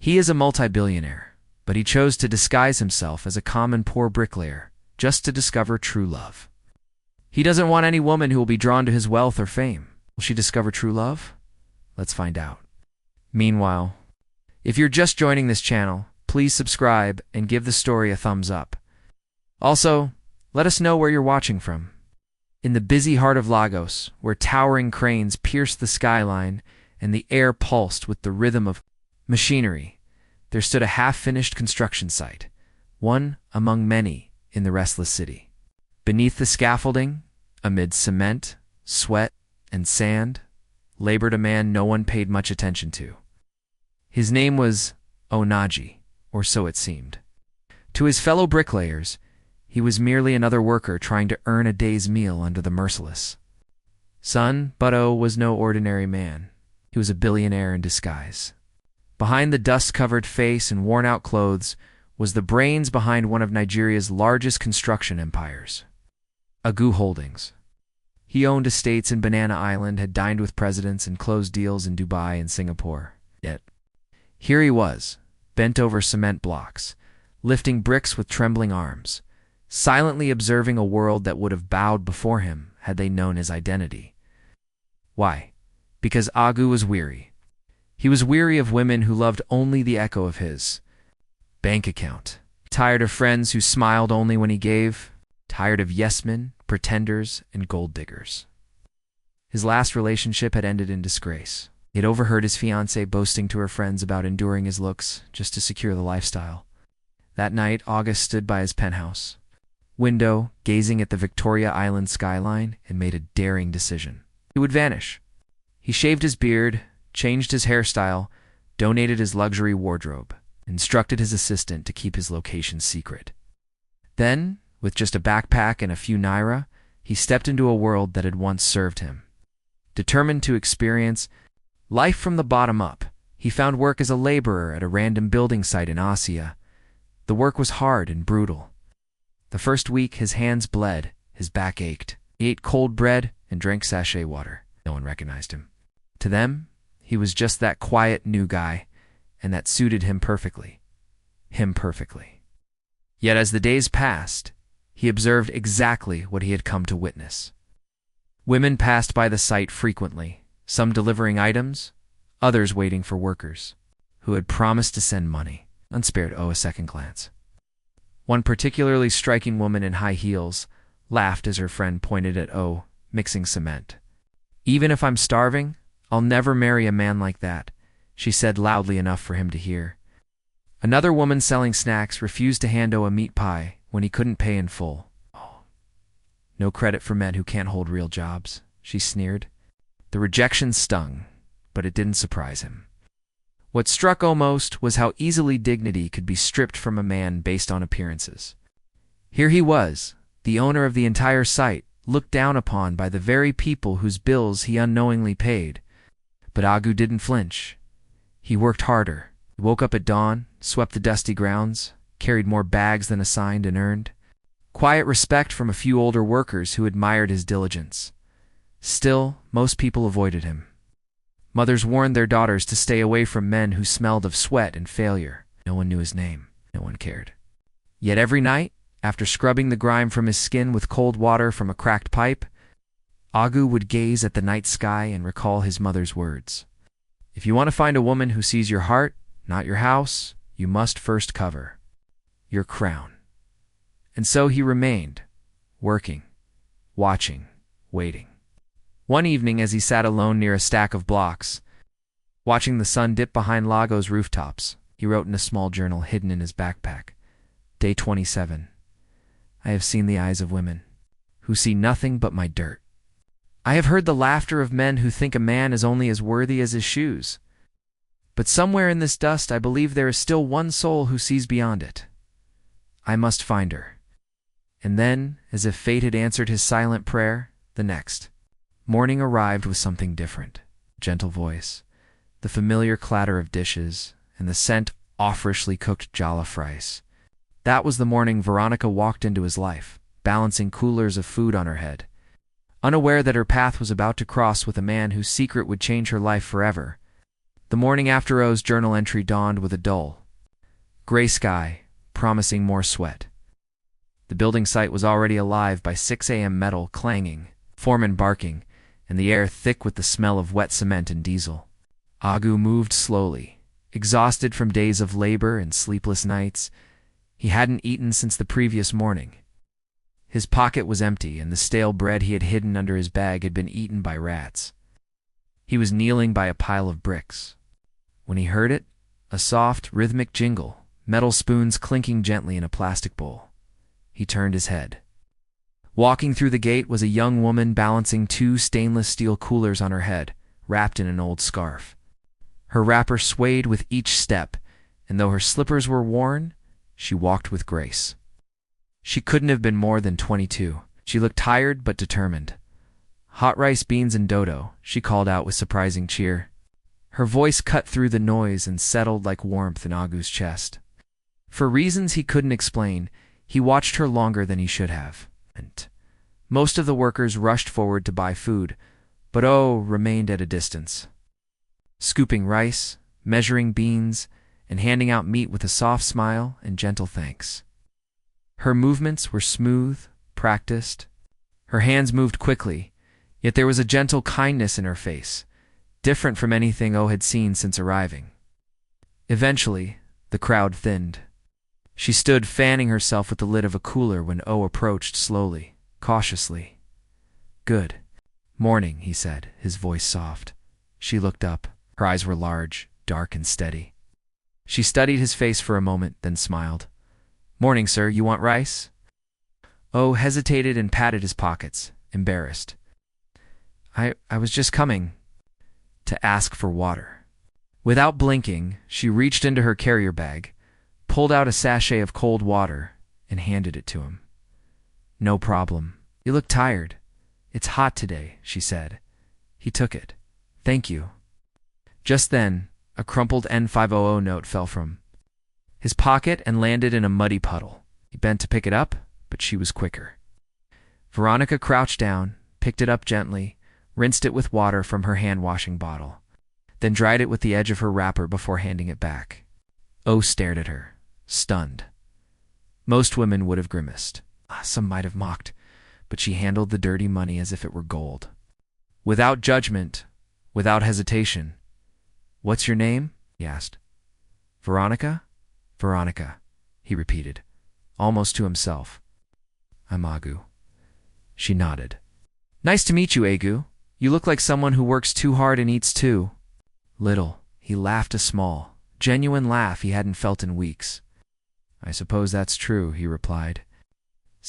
He is a multi-billionaire, but he chose to disguise himself as a common poor bricklayer just to discover true love. He doesn't want any woman who will be drawn to his wealth or fame. Will she discover true love? Let's find out. Meanwhile, if you're just joining this channel, please subscribe and give the story a thumbs up. Also, let us know where you're watching from. In the busy heart of Lagos, where towering cranes pierced the skyline and the air pulsed with the rhythm of machinery, there stood a half-finished construction site, one among many in the restless city. Beneath the scaffolding, amid cement, sweat, and sand, labored a man no one paid much attention to. His name was Agu Nnaji, or so it seemed. To his fellow bricklayers, he was merely another worker trying to earn a day's meal under the merciless sun, but Agu was no ordinary man. He was a billionaire in disguise. Behind the dust-covered face and worn-out clothes was the brains behind one of Nigeria's largest construction empires, Agu Holdings. He owned estates in Banana Island, had dined with presidents, and closed deals in Dubai and Singapore. Yet, here he was, bent over cement blocks, lifting bricks with trembling arms, silently observing a world that would have bowed before him had they known his identity. Why? Because Agu was weary. He was weary of women who loved only the echo of his bank account. Tired of friends who smiled only when he gave. Tired of yes-men, pretenders, and gold diggers. His last relationship had ended in disgrace. He had overheard his fiancée boasting to her friends about enduring his looks just to secure the lifestyle. That night, August stood by his penthouse window, gazing at the Victoria Island skyline, and made a daring decision. He would vanish. He shaved his beard, changed his hairstyle, donated his luxury wardrobe, instructed his assistant to keep his location secret. Then, with just a backpack and a few naira, he stepped into a world that had once served him. Determined to experience life from the bottom up, he found work as a laborer at a random building site in Asia. The work was hard and brutal. The first week, his hands bled, his back ached. He ate cold bread and drank sachet water. No one recognized him. To them, he was just that quiet new guy, and that suited him perfectly. Yet as the days passed, he observed exactly what he had come to witness. Women passed by the site frequently, some delivering items, others waiting for workers, who had promised to send money, unspared a second glance. One particularly striking woman in high heels laughed as her friend pointed at mixing cement. "Even if I'm starving, I'll never marry a man like that," she said loudly enough for him to hear. Another woman selling snacks refused to hand a meat pie when he couldn't pay in full. "No credit for men who can't hold real jobs," she sneered. The rejection stung, but it didn't surprise him. What struck most was how easily dignity could be stripped from a man based on appearances. Here he was, the owner of the entire site, looked down upon by the very people whose bills he unknowingly paid. But Agu didn't flinch. He worked harder. He woke up at dawn, swept the dusty grounds, carried more bags than assigned and earned quiet respect from a few older workers who admired his diligence. Still, most people avoided him. Mothers warned their daughters to stay away from men who smelled of sweat and failure. No one knew his name. No one cared. Yet every night, after scrubbing the grime from his skin with cold water from a cracked pipe, Agu would gaze at the night sky and recall his mother's words. "If you want to find a woman who sees your heart, not your house, you must first cover your crown." And so he remained, working, watching, waiting. One evening, as he sat alone near a stack of blocks, watching the sun dip behind Lagos rooftops, he wrote in a small journal hidden in his backpack, "Day 27. I have seen the eyes of women, who see nothing but my dirt. I have heard the laughter of men who think a man is only as worthy as his shoes. But somewhere in this dust I believe there is still one soul who sees beyond it. I must find her." And then, as if fate had answered his silent prayer, the next morning arrived with something different. Gentle voice, the familiar clatter of dishes, and the scent of freshly cooked jollof rice. That was the morning Veronica walked into his life, balancing coolers of food on her head. Unaware that her path was about to cross with a man whose secret would change her life forever, the The morning after O's journal entry dawned with a dull, gray sky, promising more sweat. The building site was already alive by 6 a.m. metal clanging, foremen barking, and the air thick with the smell of wet cement and diesel. Agu moved slowly, exhausted from days of labor and sleepless nights. He hadn't eaten since the previous morning. His pocket was empty, and the stale bread he had hidden under his bag had been eaten by rats. He was kneeling by a pile of bricks. When he heard it, a soft, rhythmic jingle, metal spoons clinking gently in a plastic bowl. He turned his head. Walking through the gate was a young woman balancing 2 stainless steel coolers on her head, wrapped in an old scarf. Her wrapper swayed with each step, and though her slippers were worn, she walked with grace. She couldn't have been more than 22. She looked tired but determined. "Hot rice, beans, and dodo," she called out with surprising cheer. Her voice cut through the noise and settled like warmth in Agu's chest. For reasons he couldn't explain, he watched her longer than he should have. Most of the workers rushed forward to buy food, but O remained at a distance, scooping rice, measuring beans, and handing out meat with a soft smile and gentle thanks. Her movements were smooth, practiced. Her hands moved quickly, yet there was a gentle kindness in her face, different from anything O had seen since arriving. Eventually, the crowd thinned. She stood fanning herself with the lid of a cooler when O approached slowly, cautiously. "Good morning," he said, his voice soft. She looked up. Her eyes were large, dark, and steady. She studied his face for a moment, then smiled. "Morning, sir. You want rice?" O hesitated and patted his pockets, embarrassed. I was just coming to ask for water." Without blinking, she reached into her carrier bag, pulled out a sachet of cold water, and handed it to him. "No problem. You look tired. It's hot today," she said. He took it. "Thank you." Just then, a crumpled N500 note fell from his pocket and landed in a muddy puddle. He bent to pick it up, but she was quicker. Veronica crouched down, picked it up gently, rinsed it with water from her hand-washing bottle, then dried it with the edge of her wrapper before handing it back. O stared at her, stunned. Most women would have grimaced. Some might have mocked, but she handled the dirty money as if it were gold. Without judgment, without hesitation. "What's your name?" he asked. "Veronica?" "Veronica," he repeated, almost to himself. "I'm Agu." She nodded. "Nice to meet you, Agu. You look like someone who works too hard and eats too little." He laughed, a small, genuine laugh he hadn't felt in weeks. "I suppose that's true," he replied.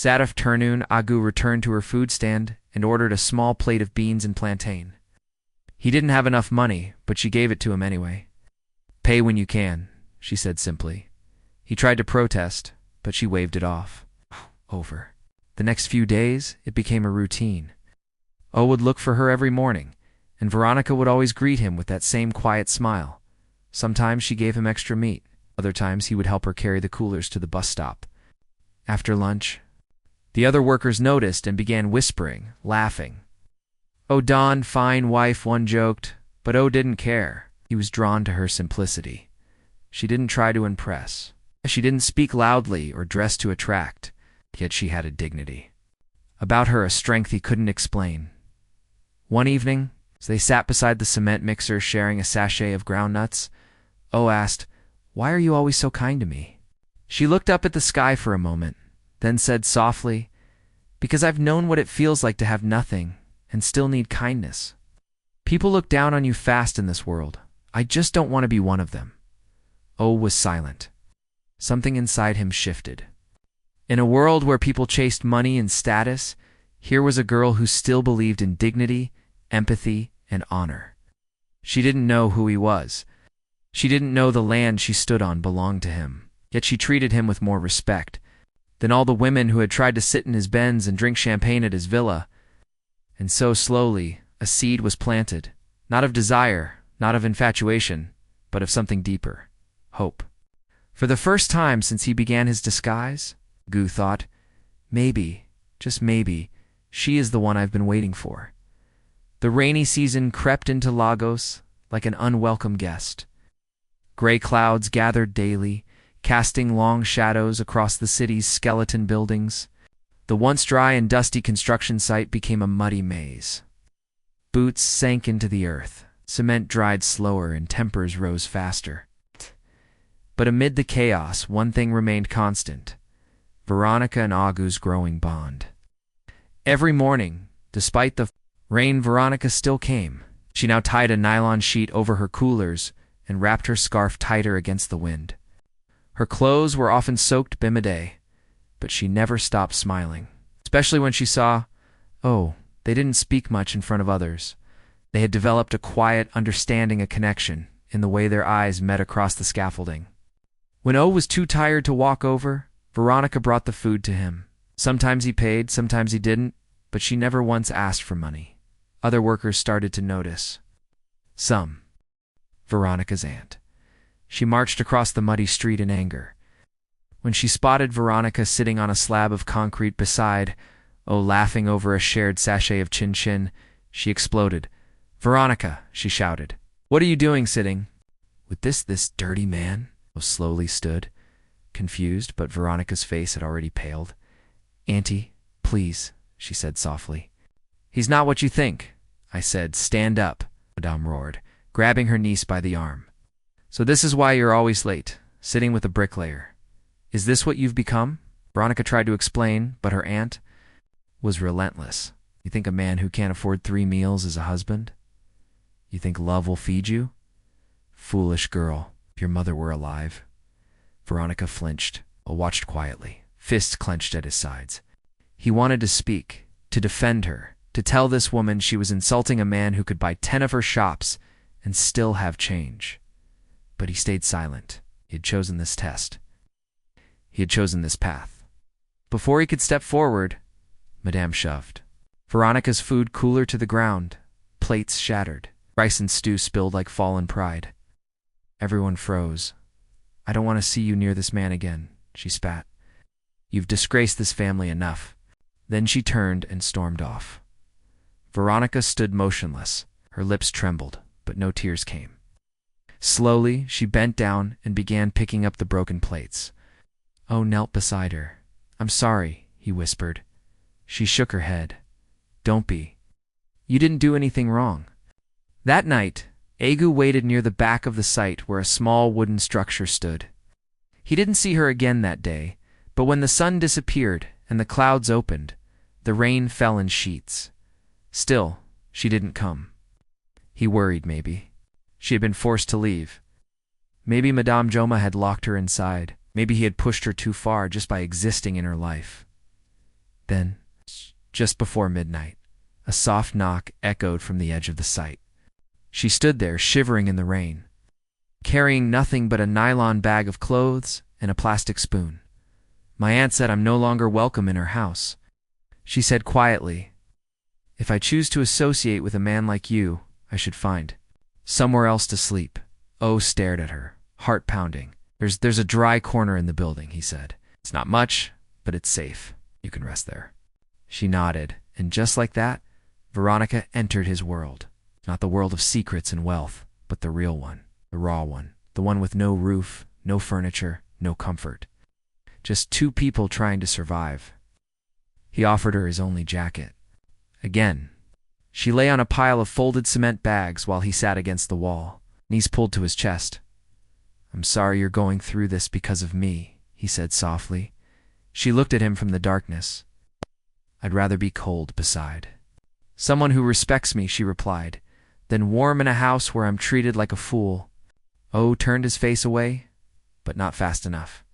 That afternoon, Agu returned to her food stand and ordered a small plate of beans and plantain. He didn't have enough money, but she gave it to him anyway. "Pay when you can," she said simply. He tried to protest, but she waved it off. Over. The next few days, it became a routine. O would look for her every morning, and Veronica would always greet him with that same quiet smile. Sometimes she gave him extra meat. Other times he would help her carry the coolers to the bus stop. After lunch, the other workers noticed and began whispering, laughing. "Oh, Don, fine wife," one joked, but O didn't care. He was drawn to her simplicity. She didn't try to impress. She didn't speak loudly or dress to attract, yet she had a dignity about her, a strength he couldn't explain. One evening, as they sat beside the cement mixer sharing a sachet of ground nuts, O asked, "Why are you always so kind to me?" She looked up at the sky for a moment, then said softly, "Because I've known what it feels like to have nothing and still need kindness. People look down on you fast in this world. I just don't want to be one of them." O was silent. Something inside him shifted. In a world where people chased money and status, here was a girl who still believed in dignity, empathy, and honor. She didn't know who he was. She didn't know the land she stood on belonged to him, yet she treated him with more respect than all the women who had tried to sit in his Benz and drink champagne at his villa. And so slowly, a seed was planted, not of desire, not of infatuation, but of something deeper, hope. For the first time since he began his disguise, Gu thought, maybe, just maybe, she is the one I've been waiting for. The rainy season crept into Lagos, like an unwelcome guest. Gray clouds gathered daily, casting long shadows across the city's skeleton buildings. The once dry and dusty construction site became a muddy maze. Boots sank into the earth, cement dried slower, and tempers rose faster. But amid the chaos, one thing remained constant: Veronica and Agu's growing bond. Every morning, despite the rain, Veronica still came. She now tied a nylon sheet over her coolers and wrapped her scarf tighter against the wind. Her clothes were often soaked bimade, but she never stopped smiling, especially when she saw, they didn't speak much in front of others. They had developed a quiet understanding, a connection, in the way their eyes met across the scaffolding. When O was too tired to walk over, Veronica brought the food to him. Sometimes he paid, sometimes he didn't, but she never once asked for money. Other workers started to notice. Some. Veronica's aunt. She marched across the muddy street in anger. When she spotted Veronica sitting on a slab of concrete beside laughing over a shared sachet of chin-chin, she exploded. "Veronica," she shouted, "what are you doing sitting with this dirty man?" Slowly stood, confused, but Veronica's face had already paled. "Auntie, please," she said softly. "He's not what you think," I said. "Stand up," Madame roared, grabbing her niece by the arm. "So this is why you're always late, sitting with a bricklayer. Is this what you've become?" Veronica tried to explain, but her aunt was relentless. "You think a man who can't afford 3 meals is a husband? You think love will feed you? Foolish girl, if your mother were alive." Veronica flinched, watched quietly, fists clenched at his sides. He wanted to speak, to defend her, to tell this woman she was insulting a man who could buy 10 of her shops and still have change. But he stayed silent. He had chosen this test. He had chosen this path. Before he could step forward, Madame shoved Veronica's food cooler to the ground, plates shattered, rice and stew spilled like fallen pride. Everyone froze. "I don't want to see you near this man again," she spat. "You've disgraced this family enough." Then she turned and stormed off. Veronica stood motionless. Her lips trembled, but no tears came. Slowly, she bent down and began picking up the broken plates. O knelt beside her. "I'm sorry," he whispered. She shook her head. "Don't be. You didn't do anything wrong." That night, Agu waited near the back of the site where a small wooden structure stood. He didn't see her again that day, but when the sun disappeared and the clouds opened, the rain fell in sheets. Still, she didn't come. He worried, maybe. She had been forced to leave. Maybe Madame Joma had locked her inside. Maybe he had pushed her too far just by existing in her life. Then, just before midnight, a soft knock echoed from the edge of the site. She stood there, shivering in the rain, carrying nothing but a nylon bag of clothes and a plastic spoon. "My aunt said I'm no longer welcome in her house," she said quietly. "If I choose to associate with a man like you, I should find somewhere else to sleep." O stared at her, heart pounding. There's a dry corner in the building," he said. "It's not much, but it's safe. You can rest there." She nodded, and just like that, Veronica entered his world. Not the world of secrets and wealth, but the real one, the raw one, the one with no roof, no furniture, no comfort. Just 2 people trying to survive. He offered her his only jacket. Again, she lay on a pile of folded cement bags while he sat against the wall, knees pulled to his chest. "I'm sorry you're going through this because of me," he said softly. She looked at him from the darkness. "I'd rather be cold beside someone who respects me," she replied, "than warm in a house where I'm treated like a fool." O turned his face away, but not fast enough.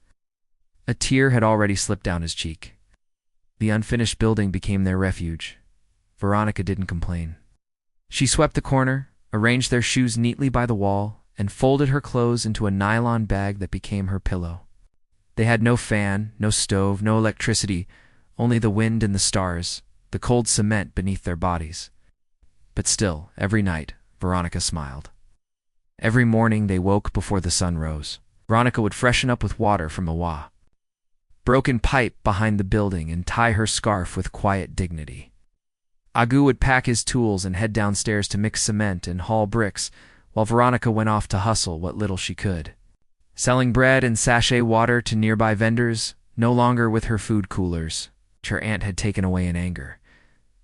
A tear had already slipped down his cheek. The unfinished building became their refuge. Veronica didn't complain. She swept the corner, arranged their shoes neatly by the wall, and folded her clothes into a nylon bag that became her pillow. They had no fan, no stove, no electricity, only the wind and the stars, the cold cement beneath their bodies. But still, every night, Veronica smiled. Every morning they woke before the sun rose. Veronica would freshen up with water from a broken pipe behind the building and tie her scarf with quiet dignity. Agu would pack his tools and head downstairs to mix cement and haul bricks, while Veronica went off to hustle what little she could, selling bread and sachet water to nearby vendors, no longer with her food coolers, which her aunt had taken away in anger.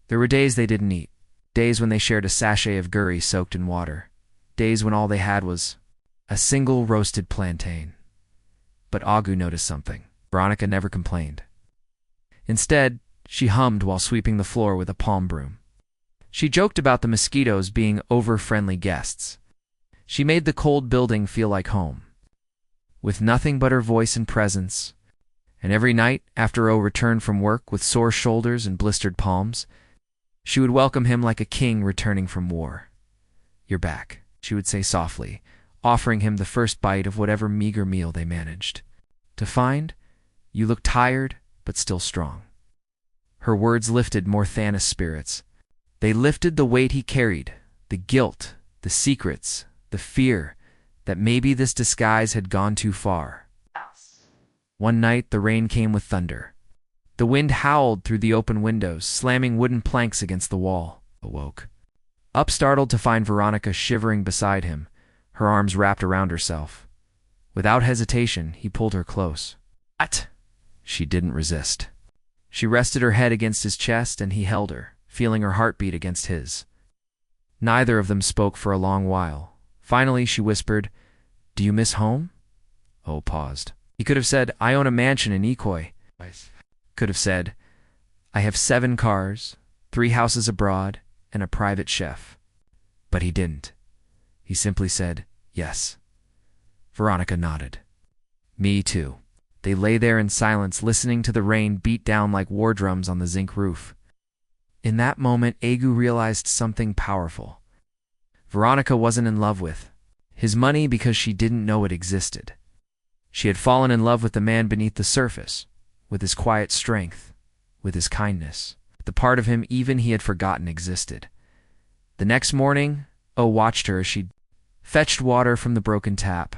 There were days they didn't eat, days when they shared a sachet of gurry soaked in water, days when all they had was a single roasted plantain. But Agu noticed something. Veronica never complained. Instead, she hummed while sweeping the floor with a palm broom. She joked about the mosquitoes being over-friendly guests. She made the cold building feel like home, with nothing but her voice and presence. And every night, after O returned from work with sore shoulders and blistered palms, she would welcome him like a king returning from war. "You're back," she would say softly, offering him the first bite of whatever meager meal they managed. "To find, you look tired, but still strong." Her words lifted Morthana's spirits. They lifted the weight he carried, the guilt, the secrets, the fear that maybe this disguise had gone too far. One night, the rain came with thunder. The wind howled through the open windows, slamming wooden planks against the wall. Awoke, up startled to find Veronica shivering beside him, her arms wrapped around herself. Without hesitation, he pulled her close. "What?" She didn't resist. She rested her head against his chest, and he held her, feeling her heartbeat against his. Neither of them spoke for a long while. Finally, she whispered, "Do you miss home?" O paused. He could have said, "I own a mansion in Ikoi." Could have said, "I have 7 cars, 3 houses abroad, and a private chef." But he didn't. He simply said, "Yes." Veronica nodded. "Me too." They lay there in silence, listening to the rain beat down like war drums on the zinc roof. In that moment, Agu realized something powerful. Veronica wasn't in love with his money because she didn't know it existed. She had fallen in love with the man beneath the surface, with his quiet strength, with his kindness, the part of him even he had forgotten existed. The next morning, O watched her as she fetched water from the broken tap.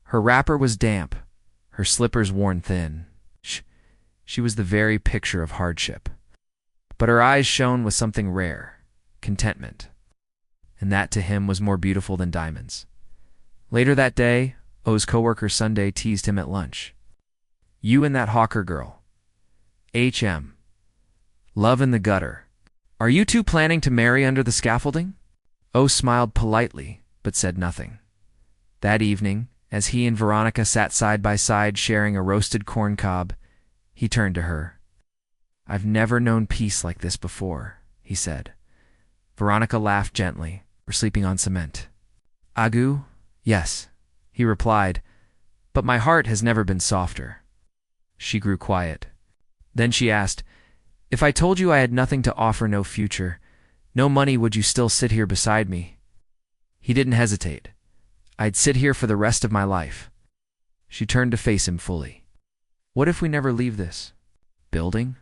Her wrapper was damp, her slippers worn thin. She was the very picture of hardship. But her eyes shone with something rare, contentment. And that to him was more beautiful than diamonds. Later that day, O's coworker Sunday teased him at lunch. "You and that hawker girl. HM. Love in the gutter. Are you two planning to marry under the scaffolding?" O smiled politely, but said nothing. That evening, as he and Veronica sat side by side sharing a roasted corn cob, he turned to her. "I've never known peace like this before," he said. Veronica laughed gently. "We're sleeping on cement." "Agu?" "Yes," he replied, "but my heart has never been softer." She grew quiet. Then she asked, "If I told you I had nothing to offer, no future, no money, would you still sit here beside me?" He didn't hesitate. "I'd sit here for the rest of my life." She turned to face him fully. "What if we never leave this building?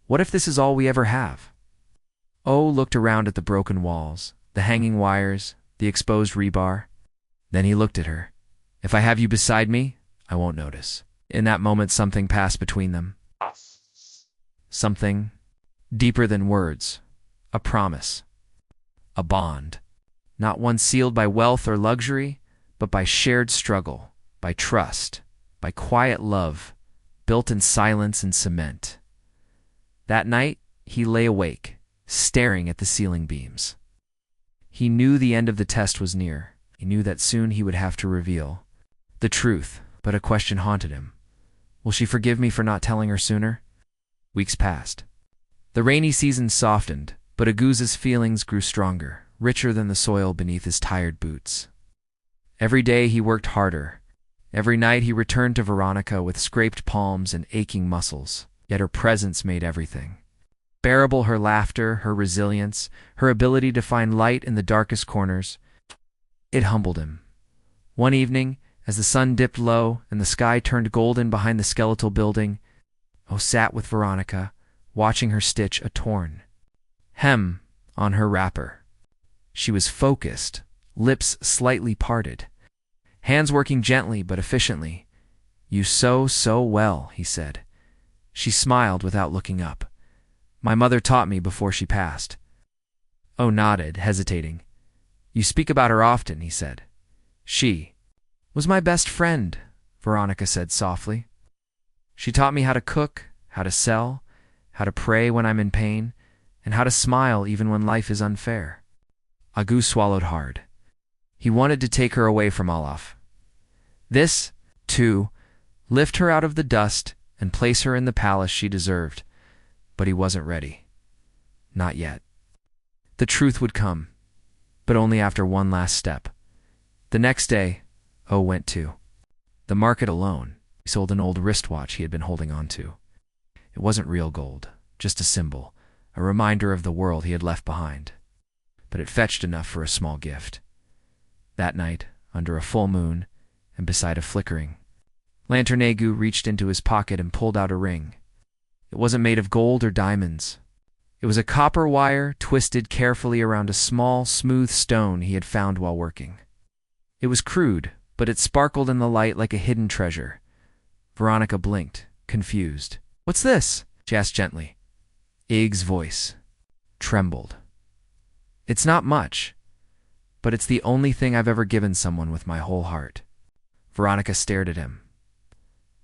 What if this is all we ever have?" O looked around at the broken walls, the hanging wires, the exposed rebar. Then he looked at her. "If I have you beside me, I won't notice." In that moment, something passed between them. Something deeper than words. A promise. A bond. Not one sealed by wealth or luxury, but by shared struggle, by trust, by quiet love, built in silence and cement. That night, he lay awake, staring at the ceiling beams. He knew the end of the test was near. He knew that soon he would have to reveal the truth, but a question haunted him. Will she forgive me for not telling her sooner? Weeks passed. The rainy season softened, but Agu's feelings grew stronger, richer than the soil beneath his tired boots. Every day he worked harder. Every night he returned to Veronica with scraped palms and aching muscles, yet her presence made everything bearable. Her laughter, her resilience, her ability to find light in the darkest corners. It humbled him. One evening, as the sun dipped low and the sky turned golden behind the skeletal building, O sat with Veronica, watching her stitch a torn hem on her wrapper. She was focused, lips slightly parted, hands working gently but efficiently. "You sew so well," he said. She smiled without looking up. "My mother taught me before she passed." O nodded, hesitating. You speak about her often, he said. She was my best friend, Veronica said softly. She taught me how to cook, how to sell, how to pray when I'm in pain, and how to smile even when life is unfair. Agu swallowed hard. He wanted to take her away from Olaf. This, too, lift her out of the dust and place her in the palace she deserved. But he wasn't ready. Not yet. The truth would come, but only after one last step. The next day, O went to the market alone. He sold an old wristwatch he had been holding on to. It wasn't real gold, just a symbol, a reminder of the world he had left behind. But it fetched enough for a small gift. That night, under a full moon, and beside a flickering lantern, Agu reached into his pocket and pulled out a ring. It wasn't made of gold or diamonds. It was a copper wire twisted carefully around a small, smooth stone he had found while working. It was crude, but it sparkled in the light like a hidden treasure. Veronica blinked, confused. "What's this?" she asked gently. Ig's voice trembled. "It's not much, but it's the only thing I've ever given someone with my whole heart." Veronica stared at him.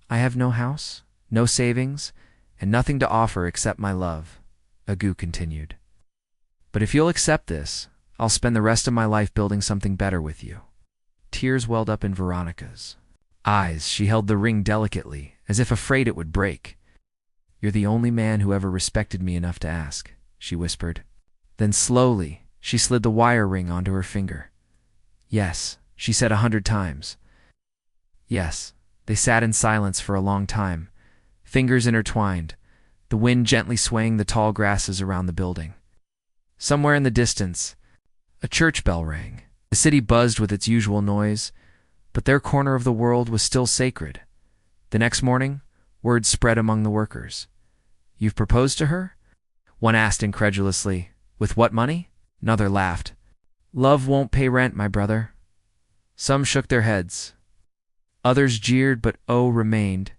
"I have no house, no savings, and nothing to offer except my love," Agu continued. "But if you'll accept this, I'll spend the rest of my life building something better with you." Tears welled up in Veronica's eyes. She held the ring delicately, as if afraid it would break. "You're the only man who ever respected me enough to ask," she whispered. Then slowly, she slid the wire ring onto her finger. "Yes," she said 100 times. "Yes." They sat in silence for a long time, fingers intertwined, the wind gently swaying the tall grasses around the building. Somewhere in the distance, a church bell rang. The city buzzed with its usual noise, but their corner of the world was still sacred. The next morning, word spread among the workers. "You've proposed to her?" One asked incredulously. "With what money?" Another laughed. "Love won't pay rent, my brother." Some shook their heads. Others jeered, but O remained,